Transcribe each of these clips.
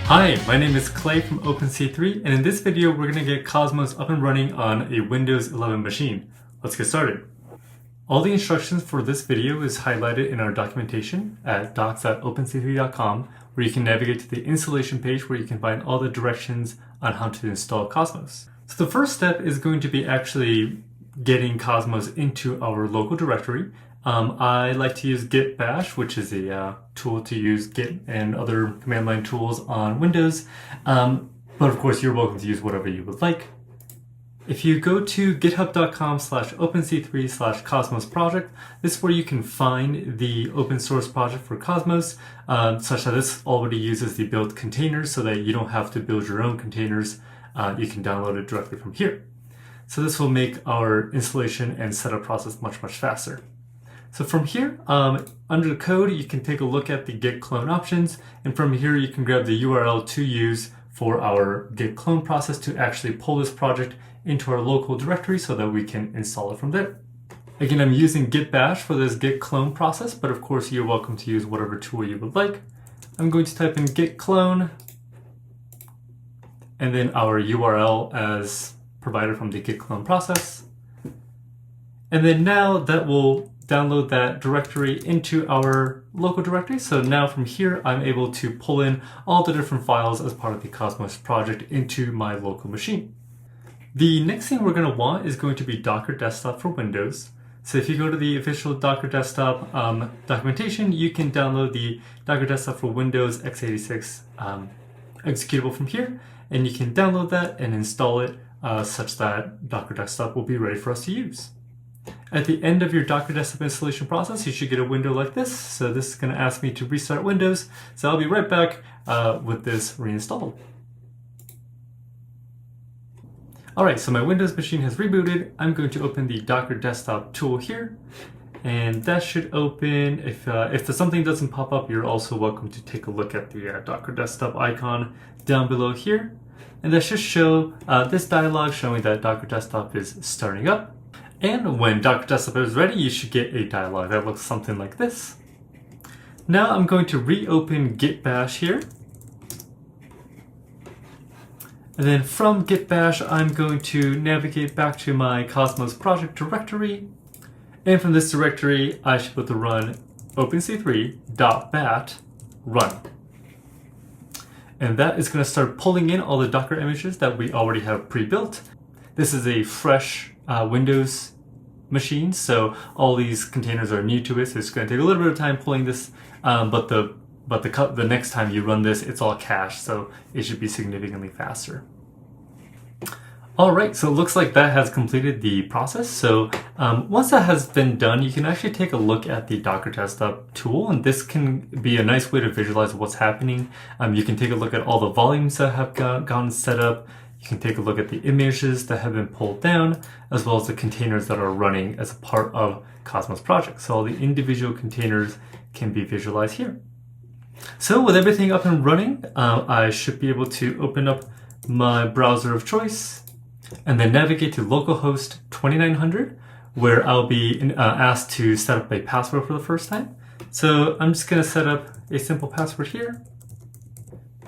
Hi, my name is Clay from OpenC3, and in this video we're going to get Cosmos up and running on a Windows 11 machine. Let's get started. All the instructions for this video is highlighted in our documentation at docs.openc3.com, where you can navigate to the installation page where you can find all the directions on how to install Cosmos. So the first step is going to be actually getting Cosmos into our local directory. I like to use git bash, which is a tool to use Git and other command line tools on Windows. But of course, you're welcome to use whatever you would like. If you go to github.com/openc3/Cosmos project, this is where you can find the open source project for Cosmos, such that this already uses the built containers so that you don't have to build your own containers. You can download it directly from here. So this will make our installation and setup process much faster. So from here, under the code, you can take a look at the git clone options. And from here, you can grab the URL to use for our git clone process to actually pull this project into our local directory so that we can install it from there. Again, I'm using git bash for this git clone process, but of course, you're welcome to use whatever tool you would like. I'm going to type in git clone and then our URL as provided from the git clone process. And then now that will download that directory into our local directory. So now from here, I'm able to pull in all the different files as part of the Cosmos project into my local machine. The next thing we're going to want is going to be Docker Desktop for Windows. So if you go to the official Docker Desktop documentation, you can download the Docker Desktop for Windows x86 executable from here, and you can download that and install it such that Docker Desktop will be ready for us to use. At the end of your Docker Desktop installation process, you should get a window like this. So this is going to ask me to restart Windows. So I'll be right back with this reinstalled. All right, so my Windows machine has rebooted. I'm going to open the Docker Desktop tool here. And that should open. If something doesn't pop up, you're also welcome to take a look at the Docker Desktop icon down below here. And that should show this dialog showing that Docker Desktop is starting up. And when Docker Desktop is ready, you should get a dialog that looks something like this. Now I'm going to reopen git bash here. And then from git bash, I'm going to navigate back to my Cosmos project directory. And from this directory, I should be able to run openc3.bat run. And that is going to start pulling in all the Docker images that we already have pre-built. This is a fresh Windows machine, so all these containers are new to it, so it's going to take a little bit of time pulling this, but the next time you run this, it's all cached, so it should be significantly faster. All right, so it looks like that has completed the process. So once that has been done, you can actually take a look at the Docker Desktop tool, and this can be a nice way to visualize what's happening. You can take a look at all the volumes that have gotten set up. You can take a look at the images that have been pulled down, as well as the containers that are running as a part of Cosmos project. So all the individual containers can be visualized here. So with everything up and running, I should be able to open up my browser of choice and then navigate to localhost 2900, where I'll be asked to set up a password for the first time. So I'm just going to set up a simple password here.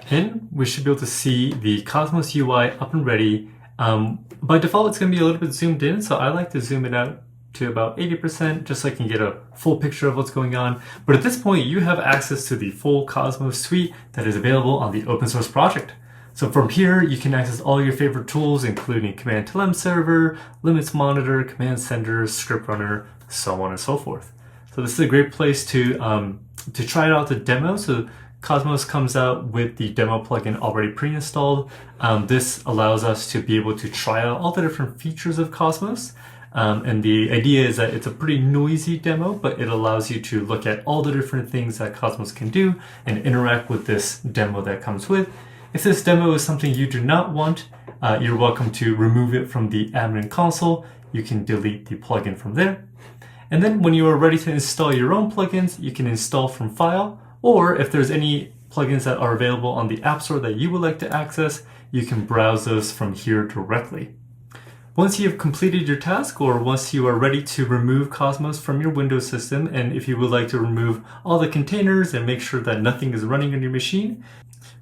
And we should be able to see the Cosmos UI up and ready. By default, it's going to be a little bit zoomed in, so I like to zoom it out to about 80% just so I can get a full picture of what's going on. But at this point, you have access to the full Cosmos suite that is available on the open source project. So from here, you can access all your favorite tools, including Command Telem Server, Limits Monitor, Command Sender, Script Runner, so on and so forth. So this is a great place to try it out the demo. So Cosmos comes out with the demo plugin already pre-installed. This allows us to be able to try out all the different features of Cosmos. And the idea is that it's a pretty noisy demo, but it allows you to look at all the different things that Cosmos can do and interact with this demo that comes with. If this demo is something you do not want, you're welcome to remove it from the admin console. You can delete the plugin from there. And then when you are ready to install your own plugins, you can install from File. Or if there's any plugins that are available on the App Store that you would like to access, you can browse those from here directly. Once you have completed your task, or once you are ready to remove Cosmos from your Windows system, and if you would like to remove all the containers and make sure that nothing is running on your machine,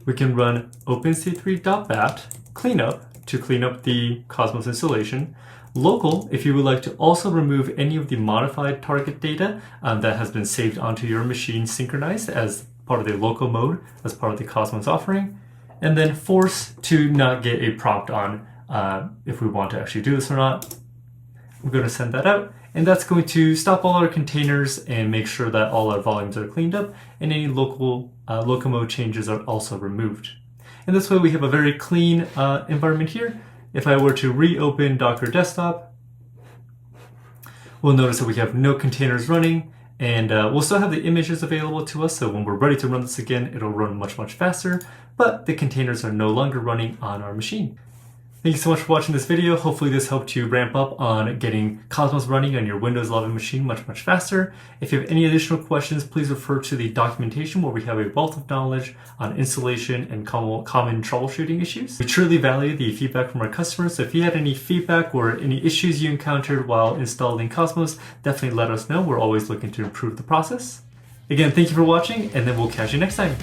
we can run OpenC3.bat cleanup to clean up the Cosmos installation. Local, if you would like to also remove any of the modified target data that has been saved onto your machine synchronized as part of the local mode, as part of the Cosmos offering. And then force to not get a prompt on if we want to actually do this or not. We're going to send that out, and that's going to stop all our containers and make sure that all our volumes are cleaned up and any local mode changes are also removed. And this way we have a very clean environment here. If I were to reopen Docker Desktop, we'll notice that we have no containers running, and we'll still have the images available to us, so when we're ready to run this again, it'll run much faster, but the containers are no longer running on our machine. Thank you so much for watching this video. Hopefully this helped you ramp up on getting Cosmos running on your Windows 11 machine much faster. If you have any additional questions, please refer to the documentation where we have a wealth of knowledge on installation and common troubleshooting issues. We truly value the feedback from our customers, so if you had any feedback or any issues you encountered while installing Cosmos, definitely let us know. We're always looking to improve the process. Again, thank you for watching, and then we'll catch you next time.